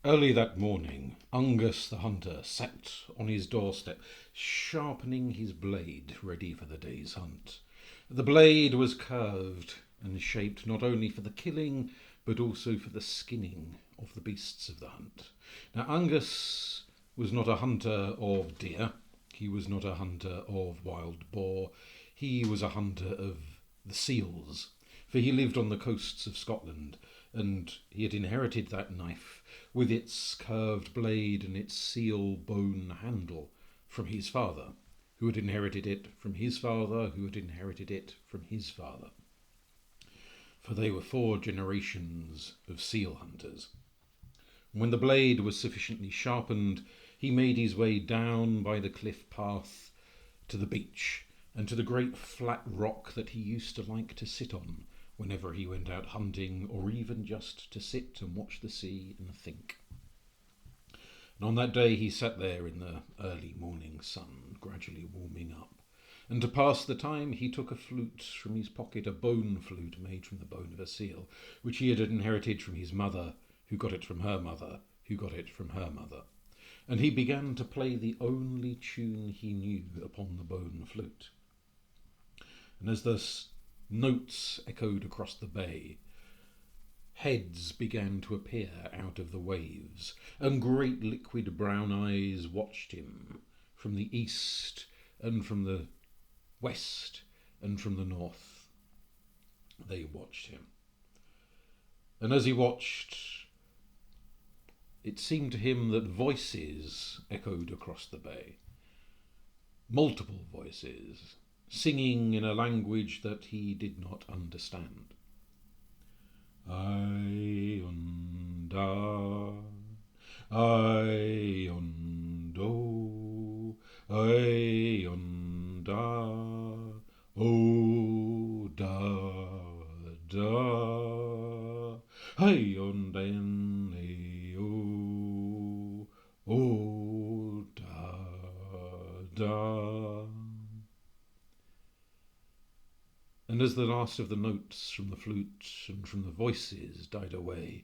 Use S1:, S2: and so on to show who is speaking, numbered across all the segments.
S1: Early that morning, Angus the hunter sat on his doorstep, sharpening his blade, ready for the day's hunt. The blade was curved and shaped not only for the killing, but also for the skinning of the beasts of the hunt. Now, Angus was not a hunter of deer, he was not a hunter of wild boar, he was a hunter of the seals, for he lived on the coasts of Scotland, and he had inherited that knife with its curved blade and its seal bone handle from his father, who had inherited it from his father, who had inherited it from his father. For they were 4 generations of seal hunters. When the blade was sufficiently sharpened, he made his way down by the cliff path to the beach and to the great flat rock that he used to like to sit on whenever he went out hunting, or even just to sit and watch the sea and think. And on that day he sat there in the early morning sun, gradually warming up. And to pass the time he took a flute from his pocket, a bone flute made from the bone of a seal, which he had inherited from his mother, who got it from her mother, who got it from her mother. And he began to play the only tune he knew upon the bone flute. And as the notes echoed across the bay, heads began to appear out of the waves, and great liquid brown eyes watched him from the east and from the west and from the north. They watched him. And as he watched, it seemed to him that voices echoed across the bay. Multiple voices, singing in a language that he did not understand. Ai-on-da, ai-on-do, ai-on-da, o-da-da, ai-on-den-e-o, o-da-da. And as the last of the notes from the flute and from the voices died away,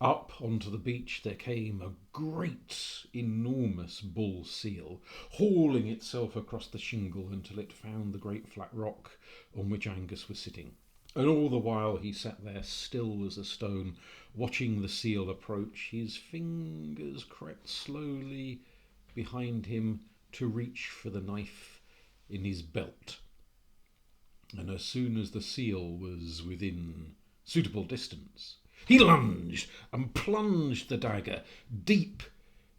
S1: up onto the beach there came a great, enormous bull seal, hauling itself across the shingle until it found the great flat rock on which Angus was sitting. And all the while he sat there still as a stone, watching the seal approach. His fingers crept slowly behind him to reach for the knife in his belt. And as soon as the seal was within suitable distance, he lunged and plunged the dagger deep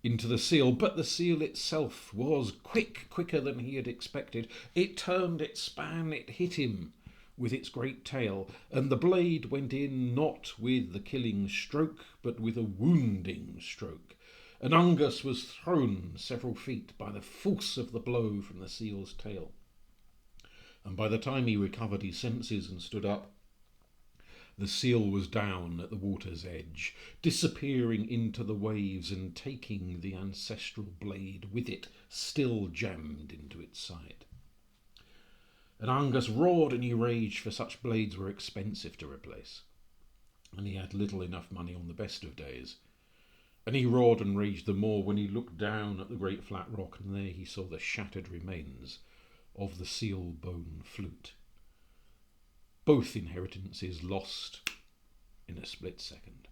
S1: into the seal. But the seal itself was quicker than he had expected. It turned, it span, it hit him with its great tail, and the blade went in not with the killing stroke, but with a wounding stroke. And Angus was thrown several feet by the force of the blow from the seal's tail. And by the time he recovered his senses and stood up, the seal was down at the water's edge, disappearing into the waves and taking the ancestral blade with it, still jammed into its side. And Angus roared and he raged, for such blades were expensive to replace, and he had little enough money on the best of days. And he roared and raged the more when he looked down at the great flat rock, and there he saw the shattered remains of the seal bone flute. Both inheritances lost in a split second.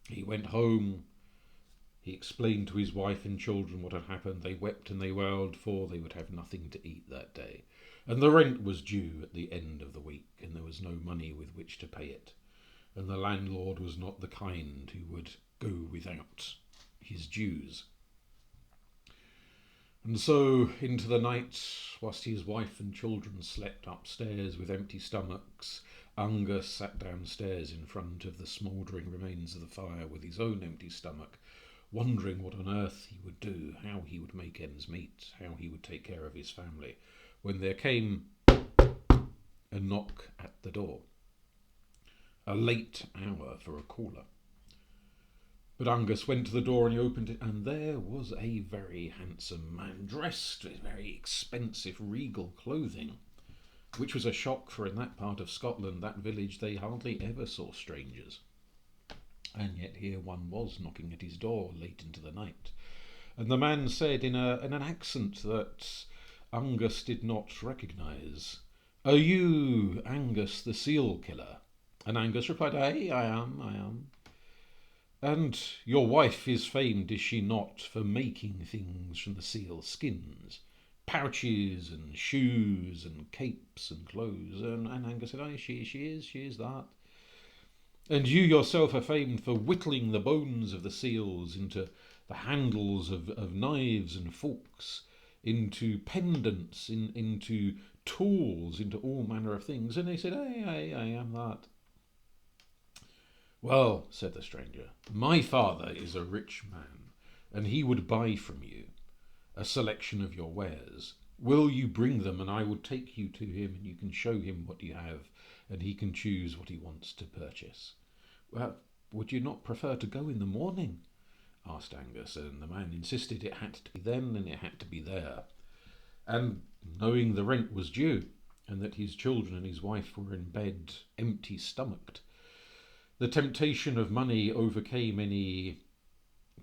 S1: He went home. He explained to his wife and children what had happened. They wept and they wailed, for they would have nothing to eat that day. And the rent was due at the end of the week, and there was no money with which to pay it. And the landlord was not the kind who would go without his dues. And so, into the night, whilst his wife and children slept upstairs with empty stomachs, Angus sat downstairs in front of the smouldering remains of the fire with his own empty stomach, wondering what on earth he would do, how he would make ends meet, how he would take care of his family, when there came a knock at the door. A late hour for a caller. But Angus went to the door and he opened it, and there was a very handsome man, dressed in very expensive regal clothing, which was a shock, for in that part of Scotland, that village, they hardly ever saw strangers. And yet here one was knocking at his door late into the night. And the man said in an accent that Angus did not recognise, "Are you Angus the seal killer?" And Angus replied, "Aye, I am. And your wife is famed, is she not, for making things from the seal skins? Pouches and shoes and capes and clothes." And Angus said, "Aye, she is that. And you yourself are famed for whittling the bones of the seals into the handles of knives and forks, into pendants, into tools, into all manner of things." And they said, "Aye, I am that." "Well," said the stranger, "my father is a rich man, and he would buy from you a selection of your wares. Will you bring them, and I will take you to him, and you can show him what you have, and he can choose what he wants to purchase." "Well, would you not prefer to go in the morning?" asked Angus, and the man insisted it had to be then and it had to be there. And knowing the rent was due, and that his children and his wife were in bed empty-stomached, the temptation of money overcame any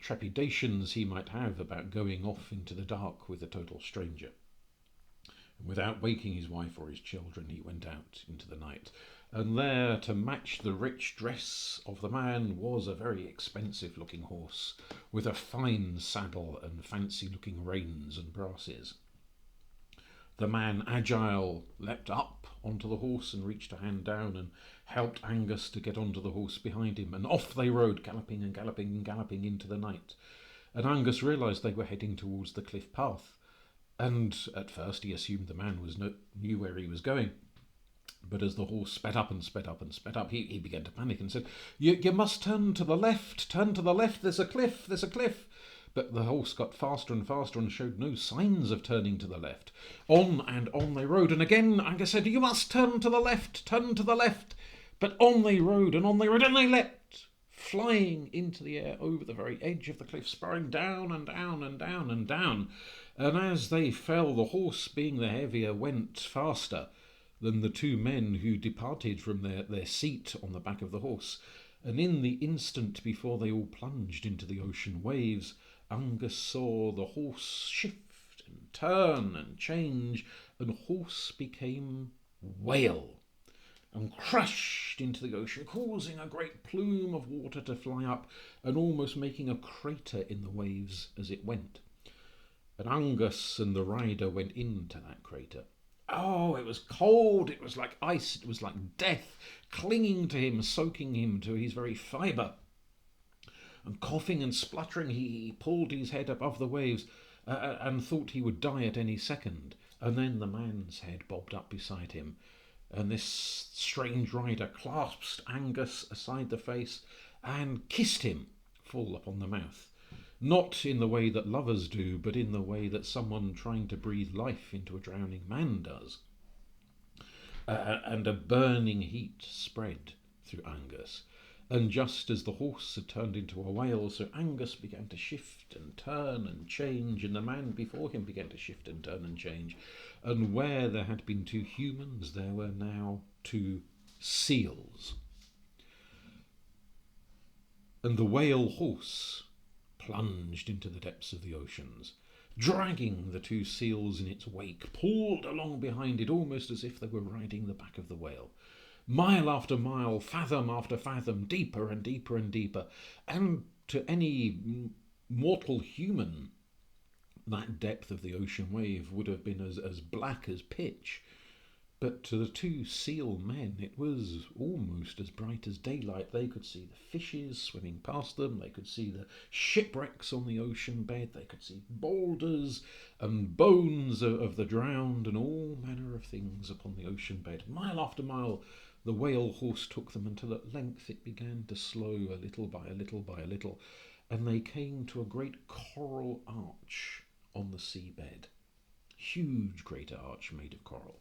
S1: trepidations he might have about going off into the dark with a total stranger. And without waking his wife or his children, he went out into the night. And there, to match the rich dress of the man, was a very expensive-looking horse, with a fine saddle and fancy-looking reins and brasses. The man, agile, leapt up onto the horse and reached a hand down and helped Angus to get onto the horse behind him, and off they rode, galloping and galloping and galloping into the night. And Angus realised they were heading towards the cliff path, and at first he assumed the man knew where he was going. But as the horse sped up and sped up and sped up, he began to panic and said, You must turn to the left, there's a cliff. But the horse got faster and faster and showed no signs of turning to the left. On and on they rode, and again Angus said, You must turn to the left. But on they rode, and they leapt, flying into the air over the very edge of the cliff, spurring down and down and down and down. And as they fell, the horse, being the heavier, went faster than the two men who departed from their seat on the back of the horse. And in the instant before they all plunged into the ocean waves, Angus saw the horse shift and turn and change, and horse became whale, and crashed into the ocean, causing a great plume of water to fly up, and almost making a crater in the waves as it went. And Angus and the rider went into that crater. Oh, it was cold, it was like ice, it was like death, clinging to him, soaking him to his very fibre. And coughing and spluttering, he pulled his head above the waves and thought he would die at any second. And then the man's head bobbed up beside him, and this strange rider clasped Angus aside the face and kissed him full upon the mouth. Not in the way that lovers do, but in the way that someone trying to breathe life into a drowning man does. And a burning heat spread through Angus. And just as the horse had turned into a whale, so Angus began to shift and turn and change, and the man before him began to shift and turn and change. And where there had been two humans, there were now two seals. And the whale horse plunged into the depths of the oceans, dragging the two seals in its wake, pulled along behind it almost as if they were riding the back of the whale. Mile after mile, fathom after fathom, deeper and deeper and deeper. And to any mortal human, that depth of the ocean wave would have been as black as pitch. But to the two seal men it was almost as bright as daylight. They could see the fishes swimming past them, they could see the shipwrecks on the ocean bed, they could see boulders and bones of the drowned and all manner of things upon the ocean bed. Mile after mile the whale horse took them, until at length it began to slow a little by a little by a little, and they came to a great coral arch on the seabed. Huge great arch made of coral.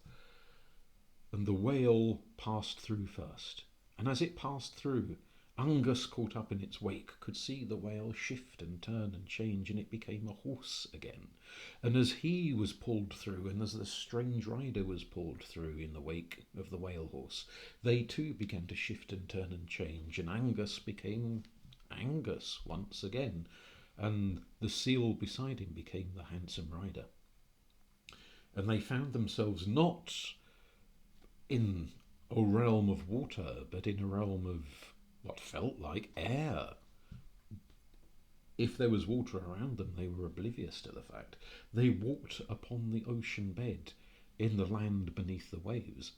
S1: And the whale passed through first, and as it passed through, Angus, caught up in its wake, could see the whale shift and turn and change, and it became a horse again. And as he was pulled through, and as the strange rider was pulled through in the wake of the whale horse, they too began to shift and turn and change, and Angus became Angus once again, and the seal beside him became the handsome rider. And they found themselves not in a realm of water, but in a realm of what felt like air. If there was water around them, they were oblivious to the fact. They walked upon the ocean bed in the land beneath the waves,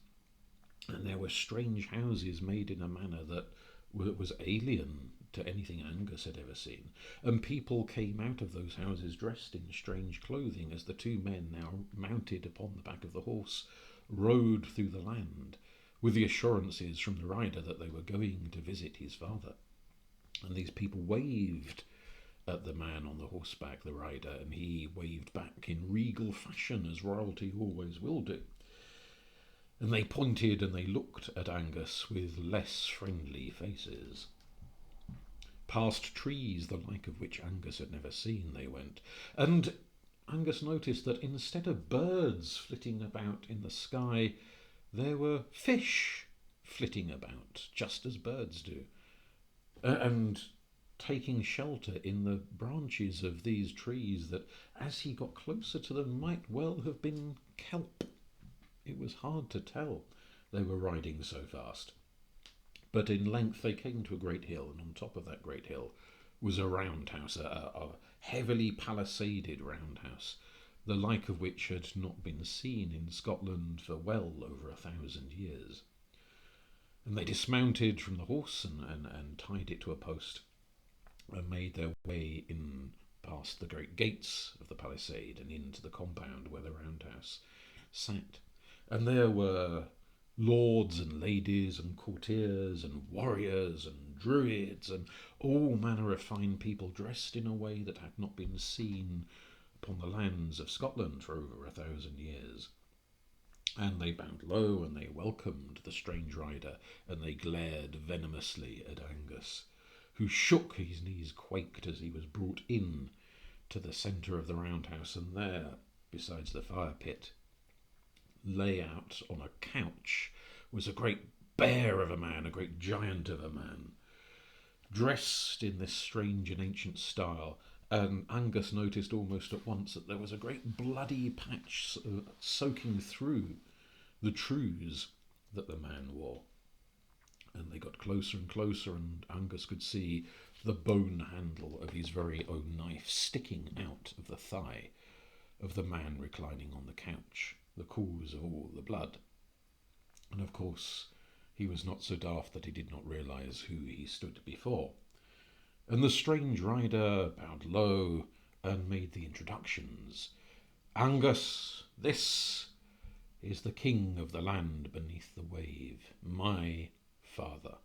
S1: and there were strange houses made in a manner that was alien to anything Angus had ever seen. And people came out of those houses dressed in strange clothing as the two men, now mounted upon the back of the horse, rode through the land with the assurances from the rider that they were going to visit his father. And these people waved at the man on the horseback, the rider, and he waved back in regal fashion, as royalty always will do. And they pointed and they looked at Angus with less friendly faces. Past trees, the like of which Angus had never seen, they went, and Angus noticed that instead of birds flitting about in the sky, there were fish flitting about, just as birds do, and taking shelter in the branches of these trees that, as he got closer to them, might well have been kelp. It was hard to tell, they were riding so fast. But in length they came to a great hill, and on top of that great hill was a roundhouse, a heavily palisaded roundhouse, the like of which had not been seen in Scotland for well over 1,000 years. And they dismounted from the horse and tied it to a post, and made their way in past the great gates of the palisade and into the compound where the roundhouse sat. And there were lords and ladies and courtiers and warriors and druids and all manner of fine people dressed in a way that had not been seen upon the lands of Scotland for over 1,000 years. And they bowed low and they welcomed the strange rider, and they glared venomously at Angus, who shook, his knees quaked as he was brought in to the centre of the roundhouse, and there, besides the fire pit, lay out on a couch, was a great bear of a man, a great giant of a man, dressed in this strange and ancient style. And Angus noticed almost at once that there was a great bloody patch soaking through the trews that the man wore. And they got closer and closer, and Angus could see the bone handle of his very own knife sticking out of the thigh of the man reclining on the couch, the cause of all the blood. And of course he was not so daft that he did not realise who he stood before. And the strange rider bowed low and made the introductions. Angus, this is the king of the land beneath the wave, my father.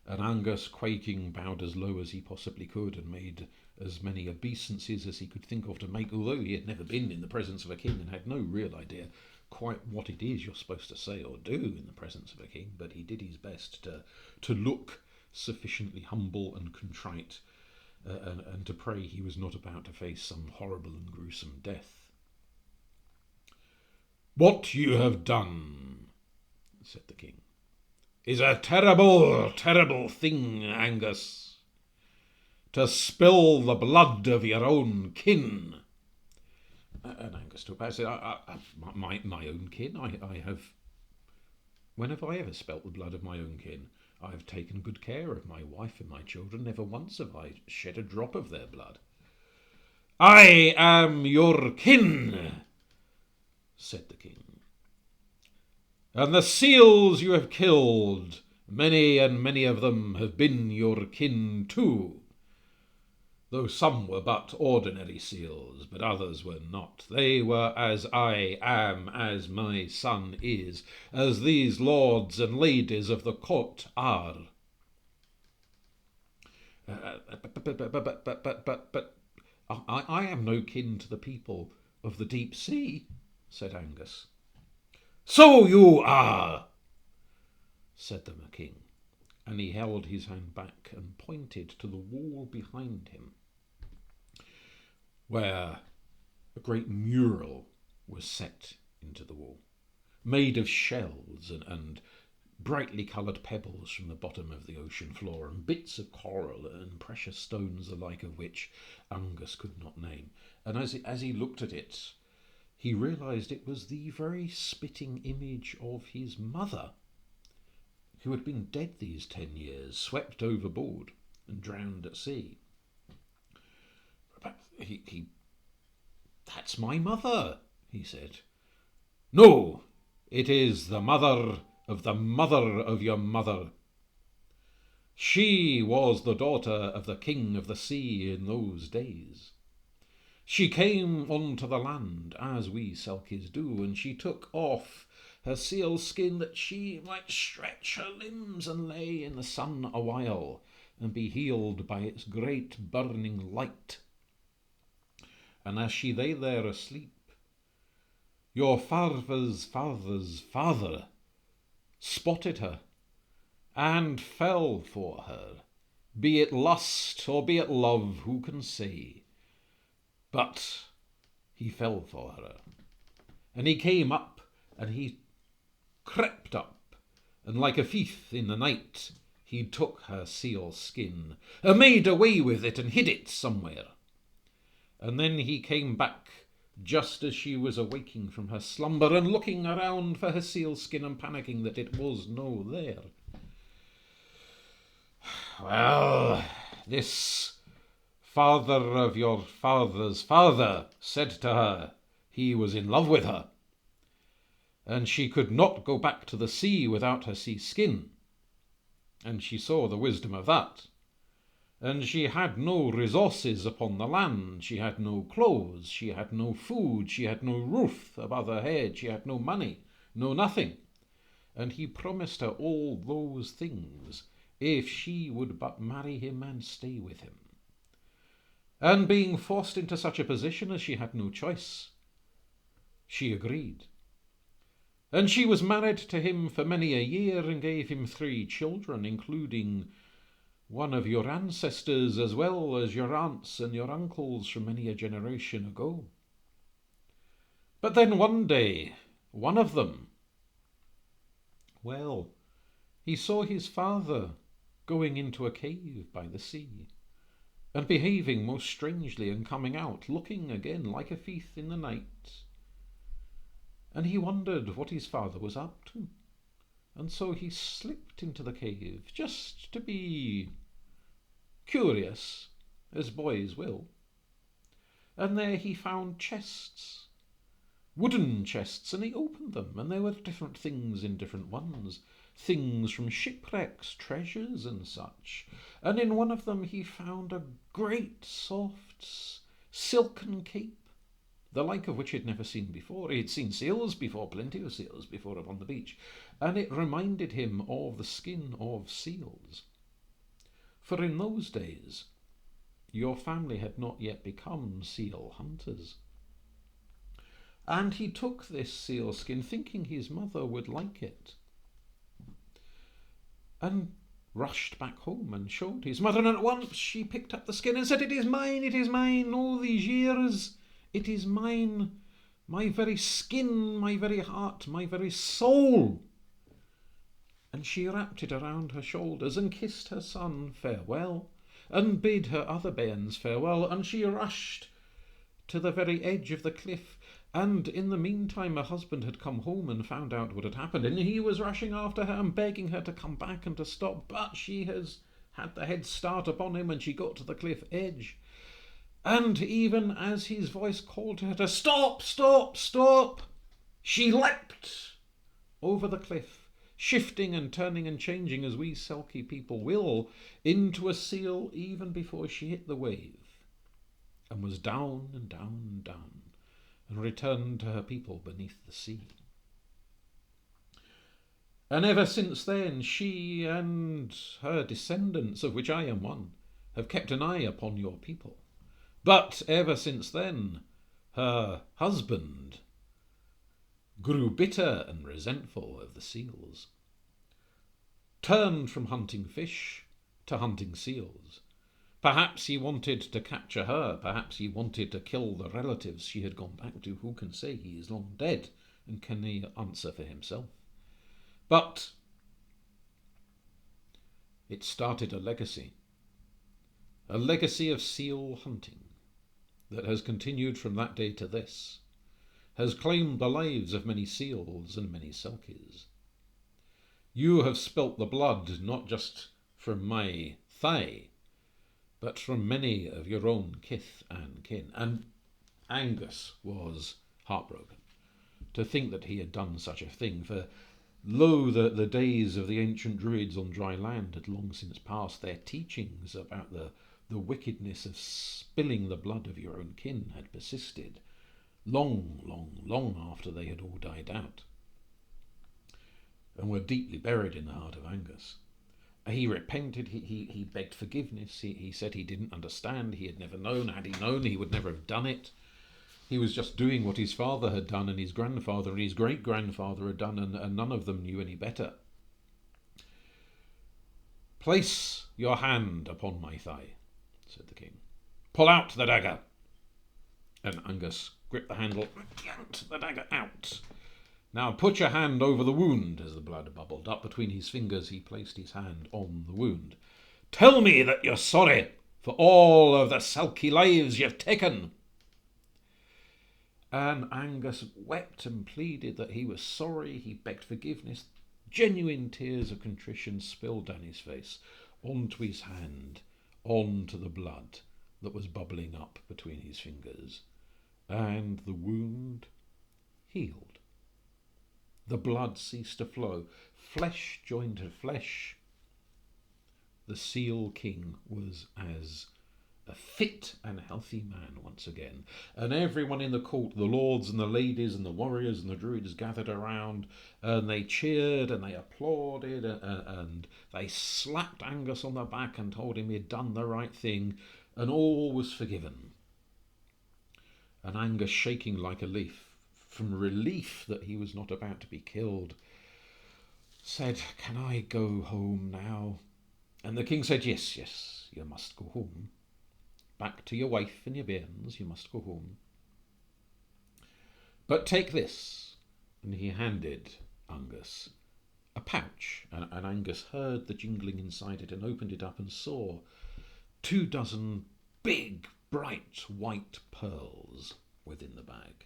S1: And Angus, quaking, bowed as low as he possibly could and made as many obeisances as he could think of to make, although he had never been in the presence of a king and had no real idea quite what it is you're supposed to say or do in the presence of a king. But he did his best to look sufficiently humble and contrite, and to pray he was not about to face some horrible and gruesome death. "What you have done," said the king, "is a terrible, terrible thing, Angus. To spill the blood of your own kin." And Angus took back and said, my own kin? I have... When have I ever spilt the blood of my own kin? I have taken good care of my wife and my children. Never once have I shed a drop of their blood. "I am your kin," said the king, "and the seals you have killed, many and many of them have been your kin too, though some were but ordinary seals, but others were not. They were as I am, as my son is, as these lords and ladies of the court are." But I am no kin to the people of the deep sea," said Angus. "So you are," said the king, and he held his hand back and pointed to the wall behind him, where a great mural was set into the wall, made of shells and brightly coloured pebbles from the bottom of the ocean floor, and bits of coral and precious stones, the like of which Angus could not name. And as he looked at it, he realised it was the very spitting image of his mother, who had been dead these 10 years, swept overboard and drowned at sea. But that's my mother, he said. No, it is the mother of your mother. She was the daughter of the king of the sea in those days. She came onto the land, as we Selkies do, and she took off her seal skin that she might stretch her limbs and lay in the sun a while and be healed by its great burning light. And as she lay there asleep, your father's father spotted her and fell for her, be it lust or be it love, who can say? But he fell for her, and he came up, and he crept up, and like a thief in the night, he took her seal skin, and made away with it, and hid it somewhere. And then he came back just as she was awaking from her slumber, and looking around for her seal skin, and panicking that it was no there. Well, this father of your father's father said to her he was in love with her, and she could not go back to the sea without her sea skin, and she saw the wisdom of that. And she had no resources upon the land, she had no clothes, she had no food, she had no roof above her head, she had no money, no nothing. And he promised her all those things if she would but marry him and stay with him. And being forced into such a position as she had no choice, she agreed. And she was married to him for many a year and gave him 3 children, including one of your ancestors, as well as your aunts and your uncles from many a generation ago. But then one day, one of them, well, he saw his father going into a cave by the sea, and behaving most strangely, and coming out, looking again like a thief in the night. And he wondered what his father was up to, and so he slipped into the cave, just to be curious, as boys will. And there he found chests, wooden chests, and he opened them, and there were different things in different ones, things from shipwrecks, treasures and such. And in one of them he found a great soft silken cape, the like of which he'd never seen before. He had seen seals before, plenty of seals before, upon the beach, and it reminded him of the skin of seals. For in those days your family had not yet become seal hunters. And he took this seal skin, thinking his mother would like it, and rushed back home and showed his mother, and at once she picked up the skin and said, it is mine, all these years, it is mine, my very skin, my very heart, my very soul. And she wrapped it around her shoulders, and kissed her son farewell, and bid her other bairns farewell, and she rushed to the very edge of the cliff. And in the meantime her husband had come home and found out what had happened, and he was rushing after her and begging her to come back and to stop, but she has had the head start upon him, and she got to the cliff edge. And even as his voice called to her to stop, stop, stop, she leapt over the cliff, shifting and turning and changing, as we Selkie people will, into a seal even before she hit the wave, and was down and down and down, and returned to her people beneath the sea. And ever since then, she and her descendants, of which I am one, have kept an eye upon your people. But ever since then, her husband grew bitter and resentful of the seals, turned from hunting fish to hunting seals. Perhaps he wanted to capture her, perhaps he wanted to kill the relatives she had gone back to. Who can say? He is long dead, and can he answer for himself? But It started a legacy of seal hunting that has continued from that day to this, has claimed the lives of many seals and many selkies. You have spilt the blood not just from my thigh, but from many of your own kith and kin. And Angus was heartbroken to think that he had done such a thing, for lo, the days of the ancient druids on dry land had long since passed. Their teachings about the wickedness of spilling the blood of your own kin had persisted long, long, long after they had all died out, and were deeply buried in the heart of Angus. He repented, he begged forgiveness, he said he didn't understand, he had never known. Had he known, he would never have done it. He was just doing what his father had done, and his grandfather and his great-grandfather had done, and none of them knew any better. "Place your hand upon my thigh," said the king. "Pull out the dagger." And Angus gripped the handle and yanked the dagger out. "Now put your hand over the wound." As the blood bubbled up between his fingers, he placed his hand on the wound. "Tell me that you're sorry for all of the Selkie lives you've taken." And Angus wept and pleaded that he was sorry. He begged forgiveness. Genuine tears of contrition spilled down his face, onto his hand, onto the blood that was bubbling up between his fingers. And the wound healed. The blood ceased to flow. Flesh joined to flesh. The Seal King was as a fit and healthy man once again. And everyone in the court, the lords and the ladies and the warriors and the druids, gathered around, and they cheered and they applauded, and they slapped Angus on the back and told him he'd done the right thing, and all was forgiven. And Angus, shaking like a leaf from relief that he was not about to be killed, said, "Can I go home now?" And the king said, yes, you must go home. Back to your wife and your bairns, you must go home. But take this. And he handed Angus a pouch, and Angus heard the jingling inside it and opened it up and saw 24 big, bright, white pearls within the bag.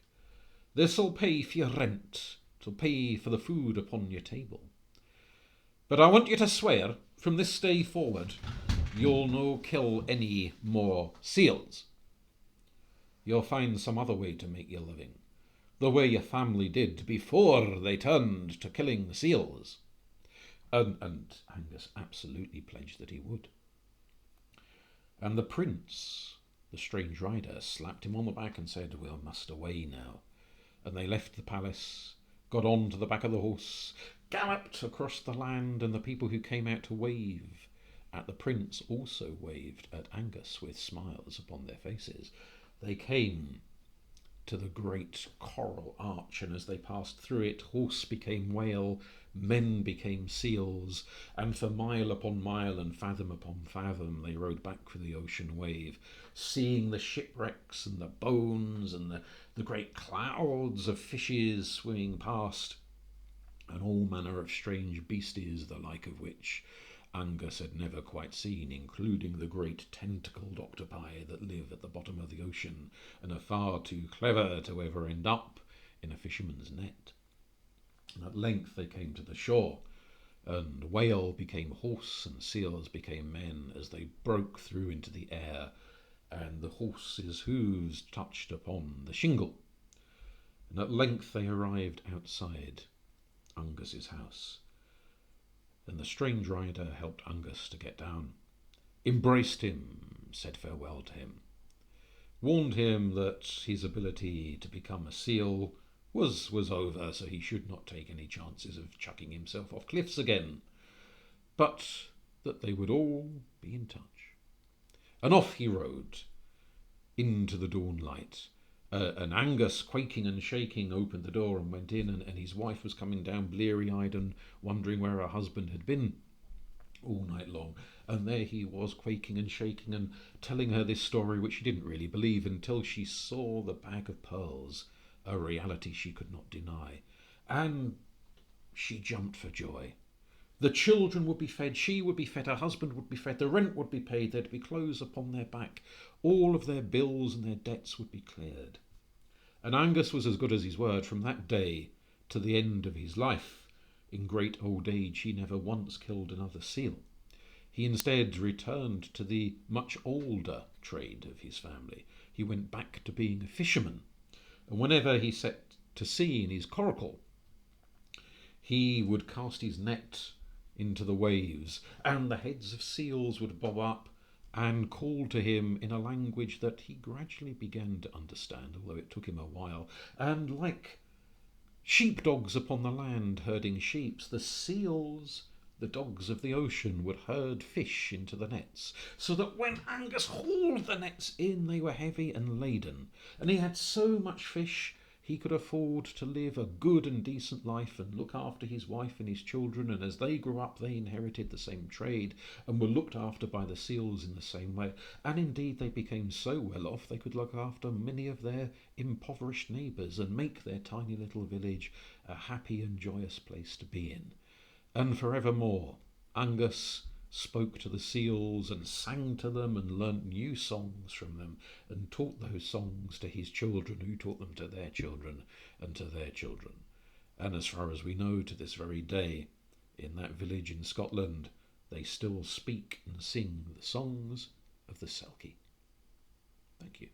S1: "This'll pay for your rent. It'll pay for the food upon your table. But I want you to swear, from this day forward, you'll no kill any more seals. You'll find some other way to make your living, the way your family did before they turned to killing the seals." And Angus absolutely pledged that he would. And the prince, the strange rider, slapped him on the back and said, "We must away now." And they left the palace, got on to the back of the horse, galloped across the land, and the people who came out to wave at the prince also waved at Angus with smiles upon their faces. They came to the great coral arch, and as they passed through it, horse became whale, men became seals, and for mile upon mile and fathom upon fathom they rode back for the ocean wave, seeing the shipwrecks and the bones and the great clouds of fishes swimming past, and all manner of strange beasties, the like of which Angus had never quite seen, including the great tentacled octopi that live at the bottom of the ocean and are far too clever to ever end up in a fisherman's net. And at length they came to the shore, and whale became horse and seals became men as they broke through into the air, and the horse's hooves touched upon the shingle. And at length they arrived outside Angus's house. And the strange rider helped Angus to get down, embraced him, said farewell to him, warned him that his ability to become a seal was over, so he should not take any chances of chucking himself off cliffs again, but that they would all be in touch. And off he rode into the dawn light. And Angus, quaking and shaking, opened the door and went in, and his wife was coming down bleary-eyed and wondering where her husband had been all night long. And there he was, quaking and shaking and telling her this story which she didn't really believe until she saw the bag of pearls, a reality she could not deny. And she jumped for joy. The children would be fed, she would be fed, her husband would be fed, the rent would be paid, there'd be clothes upon their back, all of their bills and their debts would be cleared. And Angus was as good as his word from that day to the end of his life. In great old age, he never once killed another seal. He instead returned to the much older trade of his family. He went back to being a fisherman, and whenever he set to sea in his coracle, he would cast his net into the waves, and the heads of seals would bob up and call to him in a language that he gradually began to understand, although it took him a while. And like sheepdogs upon the land herding sheep, the seals, the dogs of the ocean, would herd fish into the nets, so that when Angus hauled the nets in, they were heavy and laden, and he had so much fish he could afford to live a good and decent life and look after his wife and his children, and as they grew up they inherited the same trade and were looked after by the seals in the same way, and indeed they became so well off they could look after many of their impoverished neighbours and make their tiny little village a happy and joyous place to be in. And forevermore Angus spoke to the seals and sang to them and learnt new songs from them and taught those songs to his children, who taught them to their children and to their children. And as far as we know, to this very day, in that village in Scotland, they still speak and sing the songs of the Selkie. Thank you.